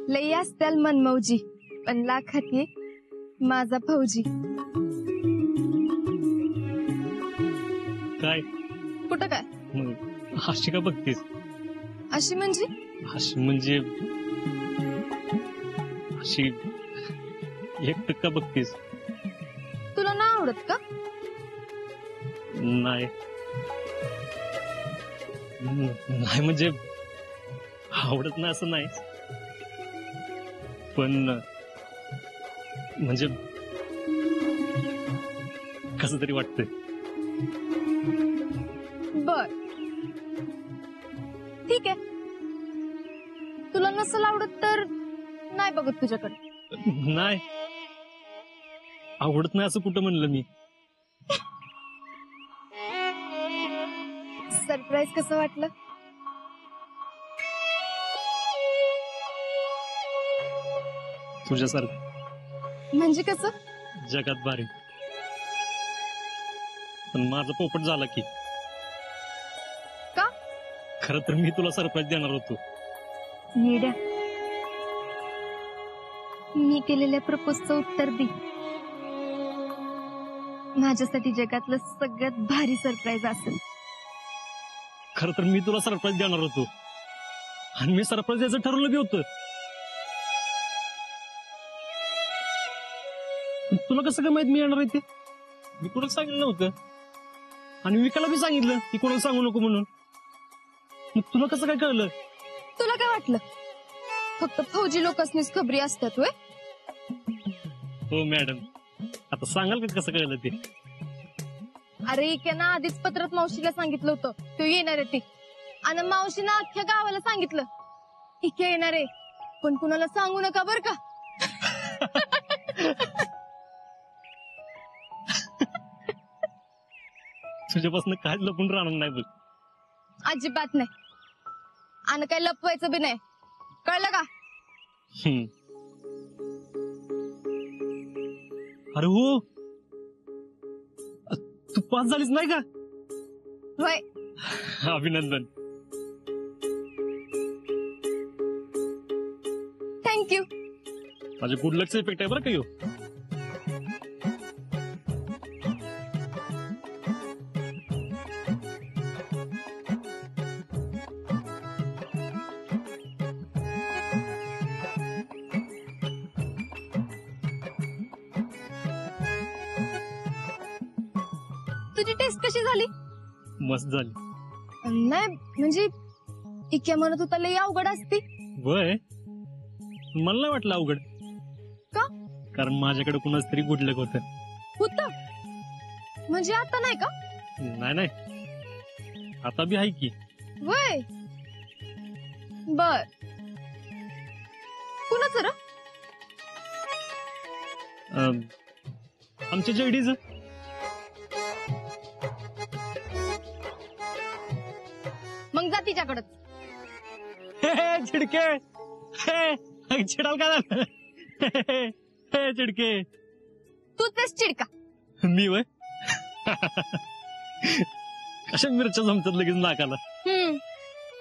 लई असत्याल मनमौजी पण लाखात ये माझा फौजी. काय कुठं काय अशी का बघतेस? अशी म्हणजे अशी म्हणजे अशी एकटक का बघतेस? तुला ना आवडत का? नाही नाही म्हणजे आवडत नाही असं नाही, पण म्हणजे कसं तरी वाटतंय. बर ठीक आहे, तुला नसल आवडत तर नाही बघत तुझ्याकडे. नाही आवडत नाही असं कुठं म्हणलं मी. सरप्राईज कसं वाटलं? तुझ्यासारखं म्हणजे कसं? जगात भारी. पण माझं पोपट झाला की. का? खरं तर मी तुला सरप्राईज देणार होतो. निड्या, मी केलेल्या प्रपोजचं उत्तर दे. माझ्यासाठी जगातलं सगळ्यात भारी सरप्राईज असेल. खरं तर मी तुला सरप्राईज देणार होतो आणि मी सरप्राईज द्यायचं ठरवलं बी होतं. तुला कसं काय माहित मी येणार आहे ते? मी कोणाला सांगितलं नव्हतं आणि विकायला बी सांगितलं की कोणाला सांगू नको म्हणून. मग तुला कसं काय कळलं? तुला काय वाटलं फक्त फौजी लोकांनीच खबरी असतात होय? हो मॅडम, आता सांगाल का कसं कळलं ते? अरे इक्यानं आधीच पत्रात मावशीला सांगितलं होतं तो येणार आहे ते, आणि मावशीनं अख्ख्या गावाला सांगितलं इक्या येणार आहे, पण कुणाला सांगू नका बर का. तुझ्यापासून काय लपून राहणार नाही बघ. अजिबात नाही, आणि काही लपवायचं बी नाही, कळलं का? अरे हो, तू पास झालीस नाही का? होय. अभिनंदन. थँक्यू. माझे गुड लकचा इफेक्ट आहे बरं का ह्यो. तुझी टेस्ट कशी झाली? मस्त झाली. नाही म्हणजे इक्या म्हणत होता लई अवघड असती. वय मला नाही वाटलं अवघड. का? कारण माझ्याकडे कुणाच तरी गुड लक होतं. म्हणजे आता नाही का? नाही नाही, आता बी आहे की. वय बर, कुणाच र? आमच्या जेडीच. मग जा तिच्याकडच. चिडके चिडाल का झालं? चिडके तू तेच चिडका. मी वय अशा मिरच्या जमतात लगेच नाकाला.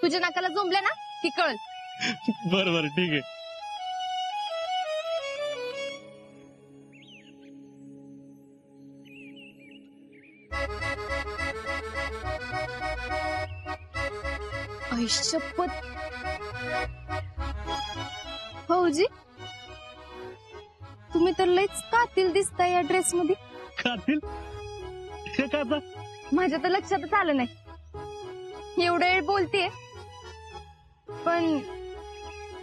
तुझ्या नाकाला जमल्या ना ती कळ. बरं बरं ठीक आहे. शपथ फौजी, तुम्ही तर लईच कातील दिसताय या ड्रेस मध्ये. कातील? हे का आता? माझ्या तर लक्षातच आलं नाही, एवढा वेळ बोलतेय. पण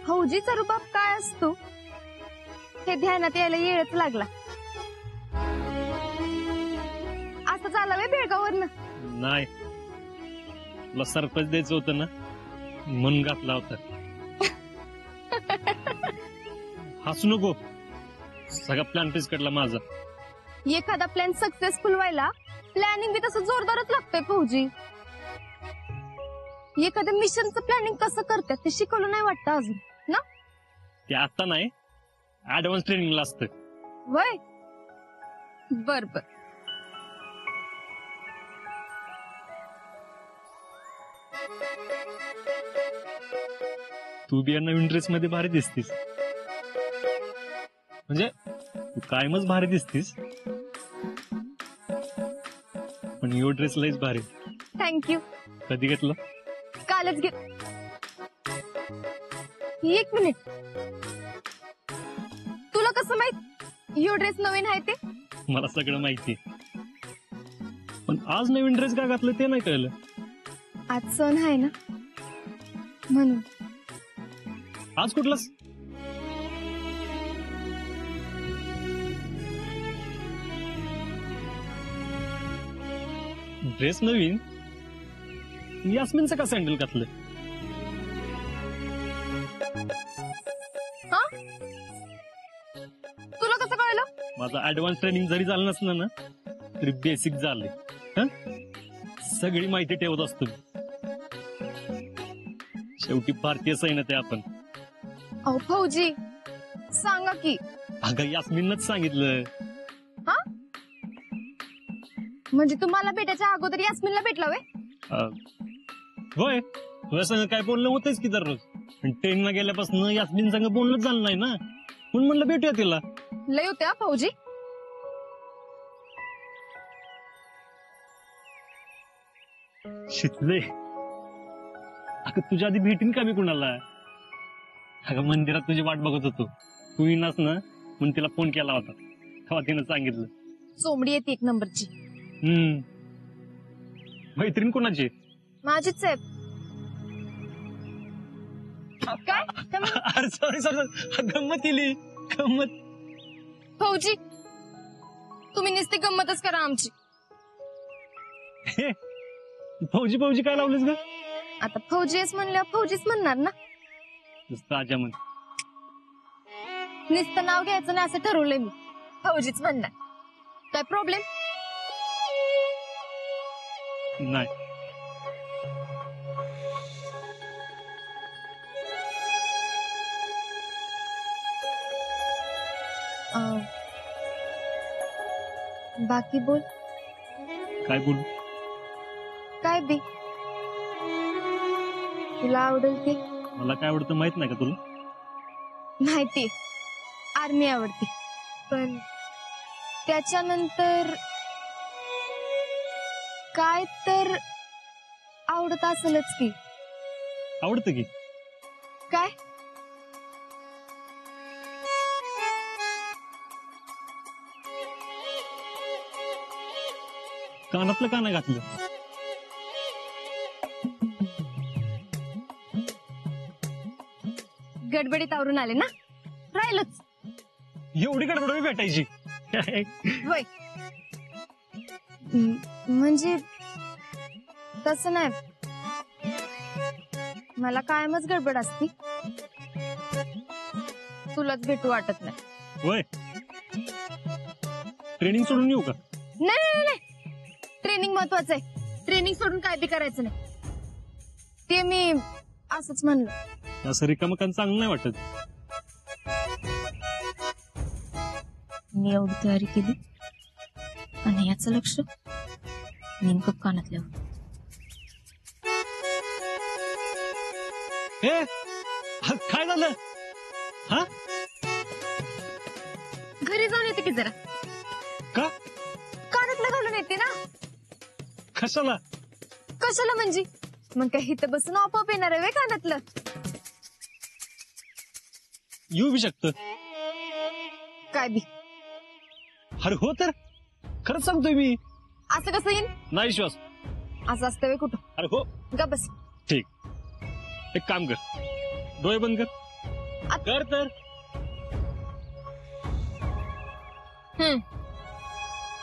फौजीचा रुबाब काय असतो हे ध्यानात यायला येळच लागला. असं झालं वे बेळगाववरनं? नाही, तुला सरप्राईज द्यायचं होतं ना म्हणून घातला होता. हसू नको, सगळा प्लॅन फिसकटला माझा. एखादा प्लॅन सक्सेसफुल व्हायला प्लॅनिंग बी तसं जोरदारच लागतंय फौजी. एखाद्या मिशनचं प्लॅनिंग कसं करतात ते शिकवलं नाही वाटतं अजून ना? ते आता नाही, ऍडव्हान्स ट्रेनिंगला असतं. वय बर बर. तू बी या नवीन ड्रेस मध्ये भारी दिसतीस. म्हणजे तू कायमच भारी दिसतीस, पण यो ड्रेस लयच भारी. थँक्यू. कधी घेतलं? कालच घे. एक मिनिट, तुला कसं माहित यो ड्रेस नवीन आहे ते? मला सगळं माहिती, पण आज नवीन ड्रेस का घातलं ते नाही कळलं. आज सण आहे ना म्हणून. आज कुठलाच? ड्रेस नवीन, यास्मिनचं का सँडल घातलं? हा, तुला कसं कळलं? माझा ऍडव्हान्स ट्रेनिंग जरी झालं नसलं ना तरी बेसिक झाले. सगळी माहिती ठेवत असतो मी. शेवटी भारतीय सैन्यात आहे आपण. अहो फौजी, सांगा की. अगं यास्मिनच सांगितलं. हा, म्हणजे तुम्हाला भेटायच्या अगोदर यास्मिनला भेटला वे? होय, तुझ्या संग काय बोलणं होतंच की दररोज, पण ट्रेनला गेल्यापासून यास्मिन संग बोलणंच झालं नाही ना, म्हणून म्हणलं भेटूया तिला. लय होत्या फौजी. शिकले. अगं तुझ्या आधी भेटीन का मी कुणाला? अगं मंदिरात तुझी वाट बघत होतो, तू येईनास ना म्हणून तिला फोन केला होता, तेव्हा तिनं सांगितलं. चोमडी येते एक नंबरची. मैत्रीण कोणाची? माझीच आहे. काय अरे सॉरी सॉरी, गंमत केली गंमत. फौजी, तुम्ही नुसती गंमतच करा आमची. फौजी फौजी काय लावलीस ग? आता फौजीच म्हणलं फौजीच म्हणणार ना. नुसतं आजा म्हण. नुसतं नाव घ्यायचं नाही असं ठरवलंय मी. फौजीच म्हणणार. काय प्रॉब्लेम? नाही. बाकी बोल. काय बोलू? काय बी तुला आवडेल ते. मला काय आवडतं माहित नाही का तुला? माहिती, आर्मी आवडते, पण त्याच्यानंतर काय तर आवडत असेलच की. आवडतं की. काय? कानातलं का नाही घातलं? गडबडीत आवरून आले ना, राहिलच. एवढी गडबड भेटायची? वय म्हणजे तसं नाही, मला कायमच गडबड असती. तुलाच भेटू वाटत नाही. वय ट्रेनिंग सोडून येऊ का? नाही नाही, ट्रेनिंग महत्वाचं आहे. ट्रेनिंग सोडून काय बी करायचं नाही. ते मी असंच म्हणलं. असं रिकामकान चांगलं नाही वाटत. मी एवढी तयारी केली आणि याचं लक्ष नेमकं कानातल्यावर. काय झालं? हा, घरी जाऊन येते की जरा. का? कानातलं घालून येते ना. कशाला? कशाला म्हणजे मग काय इथं बसून आपोआप येणार आहे कानातलं? येऊ बी शकतं. काय बी? अरे हो तर, खरंच सांगतोय मी. असं कसं येईन? नाही विश्वास. असं असतं वे कुठं? अरे हो. का बस. ठीक, एक काम कर, डोळे बंद कर. कर तर.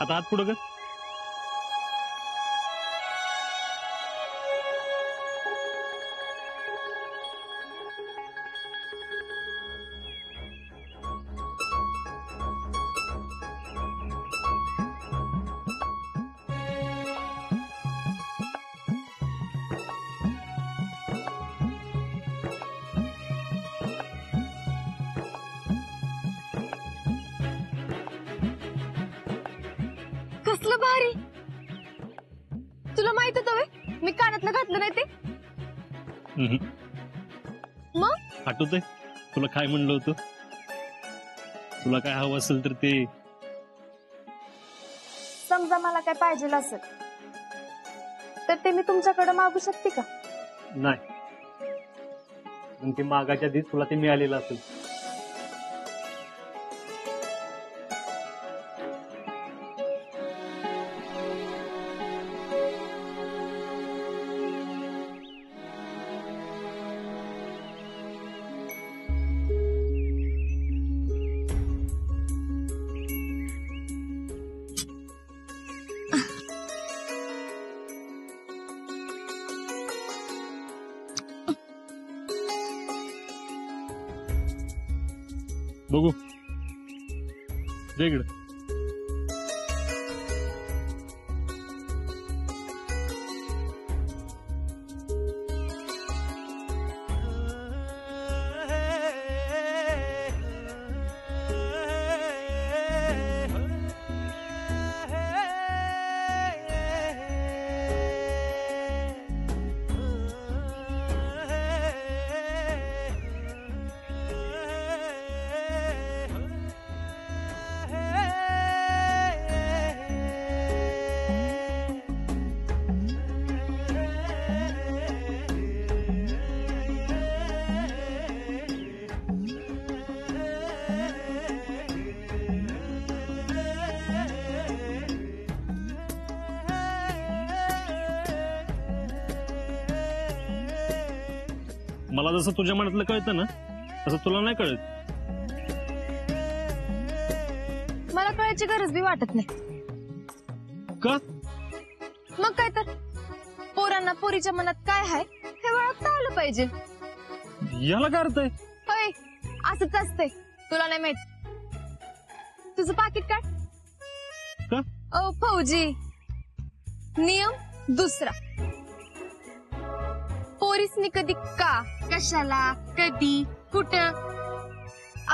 आता हात पुढं कर. कसलं भारी. तुला माहित होतं व्हय मी कानातलं घातलं नाही ते? मग आठवतंय तुला काय म्हणलं होतं? तुला काय हवं असेल तर ते समजा मला काय पाहिजे असेल तर ते मी तुमच्याकडे मागू शकते का? नाही, पण ते मागाच्या आधीच तुला ते मिळालेलं असेल. बघू दे इकडं. मला जसं तुझ्या मनातलं कळतं ना तसं तुला नाही कळत. मला कळायची गरज बी वाटत नाही. का? मग काय तर पोरांना पोरीच्या मनात काय आहे हे ओळखता आलं पाहिजे. याला काय अर्थ आहे? होय, असंच असतंय. तुला नाही माहित. तुझं पाकिट काढ. का? ओ फौजी, नियम दुसरा, पोरीसनी कधी का, कशाला, कधी, कुठं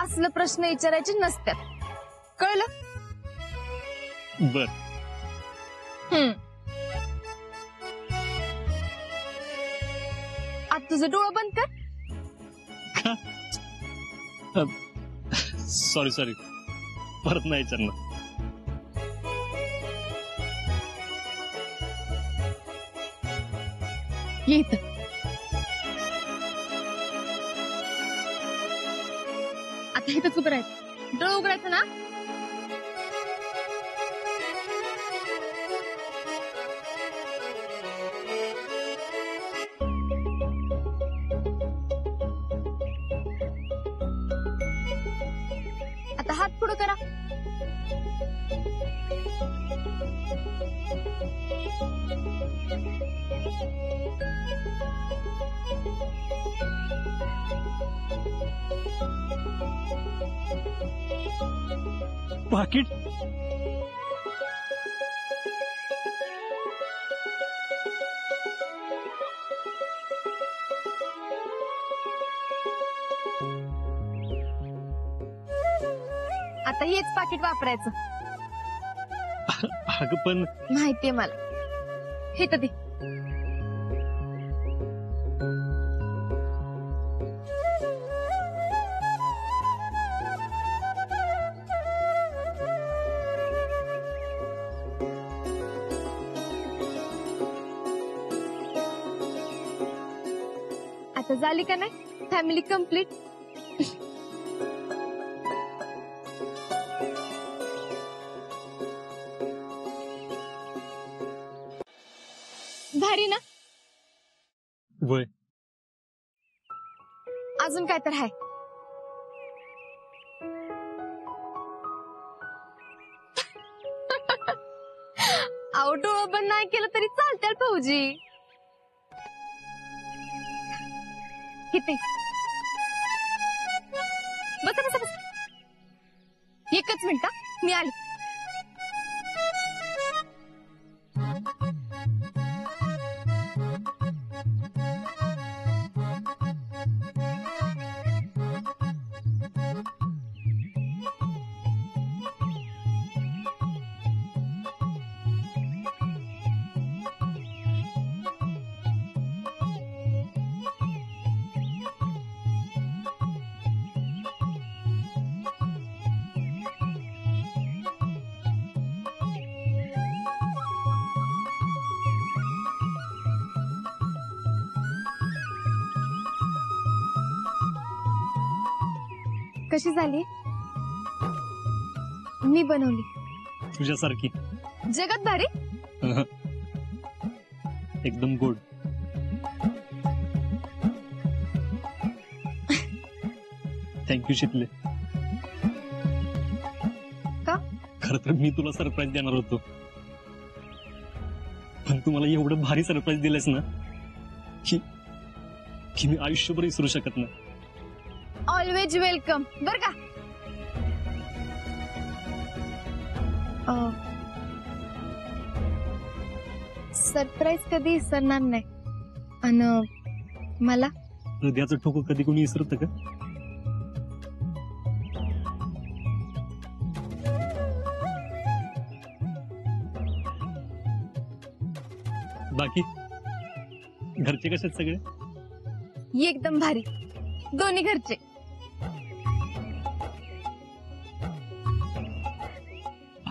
असलं प्रश्न विचारायचे नसतात. कळलं? बर. आता तुझं डोळं बंद कर. सॉरी परत नाही विचारणार. ये इथं. आता इथंच उभं राहायचं. डोळं उघडायचं ना. आता हात पुढं करा. पाकिट? आता हेच पाकिट वापरायचं. अगं पण माहितीये मला. हे तर दे. आता झाली का नाही फॅमिली कंप्लीट? भारी ना? वय अजून काय तर आहे. अहो डोळं बंद नाही केलं तरी चालतील फौजी. किती बस. एकच मिनिट मी आली. कशी झाली? मी बनवली. तुझ्यासारखी. जगात भारी. एकदम गोड. थँक्यू शितले. का? खर तर मी तुला सरप्राईज देणार होतो, पण तू मला एवढं भारी सरप्राईज दिलंस ना की मी आयुष्यभर विसरू शकत नाही. Always welcome. बर का? सरप्राईज कधी विसरणार नाही. आणि मला हृदयाचं ठोकं कधी कोणी विसरतं का? बाकी घरचे कसे आहेत सगळे? एकदम भारी. दोन्ही घरचे.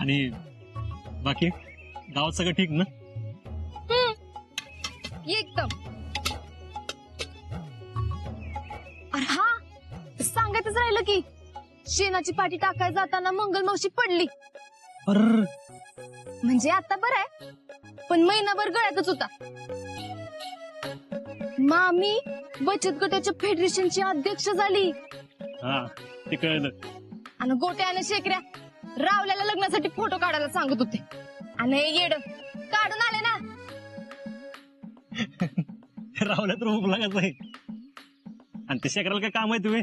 आणि बाकी गावात सगळं ठीक ना? एकदम. अरे हा, सांगायचंच राहिलं की शेणाची पाठी टाकायला जाताना मंगल मावशी पडली. म्हणजे आता बरं आहे, पण महिनाभर गळ्यातच होता. मामी बचत गटाच्या फेडरेशनची अध्यक्ष झाली. हा, ते कळलं. आणि गोट्यानं शेकऱ्या रावल्याला लग्नासाठी फोटो काढायला सांगत होते. आणि येड काढून आले ना. रावल्या तर भूक लागत आहे, आणि ते शेखराला काय काम आहे तुम्ही?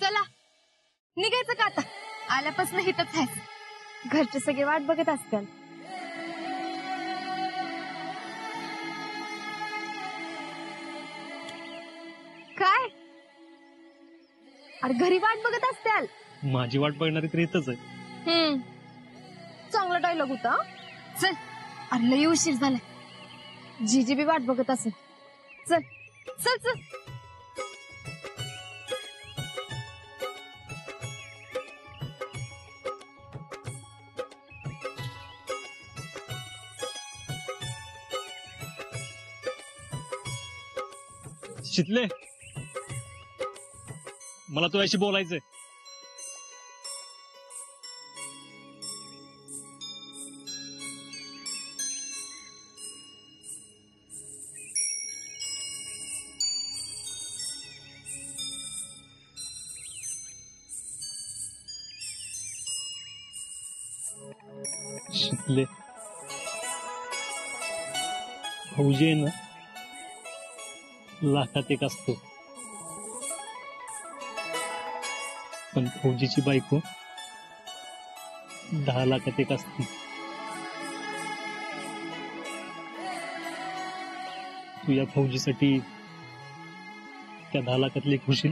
चला निघायचं का आता? आल्यापासून हितच आहे. घरचे सगळे वाट बघत असतील. काय? अरे घरी वाट बघत असतील. माझी वाट बघणारी तर इथंच आहे. चांगला डायलॉग होता. चल, अरे लई उशीर झालाय. जीजी बी वाट बघत असेल. चल चल चल. शितले, मला तुझ्याशी बोलायचंय. शितले, फौजी आहे ना, लाखात एक असतो, पण फौजीची बायको 10 लाखात एक असते. तू या फौजीसाठी त्या 10 लाखातले एक होशील?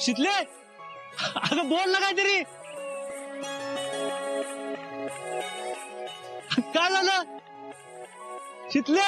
शितले, अगं बोल ना काहीतरी. काय झालं शितले?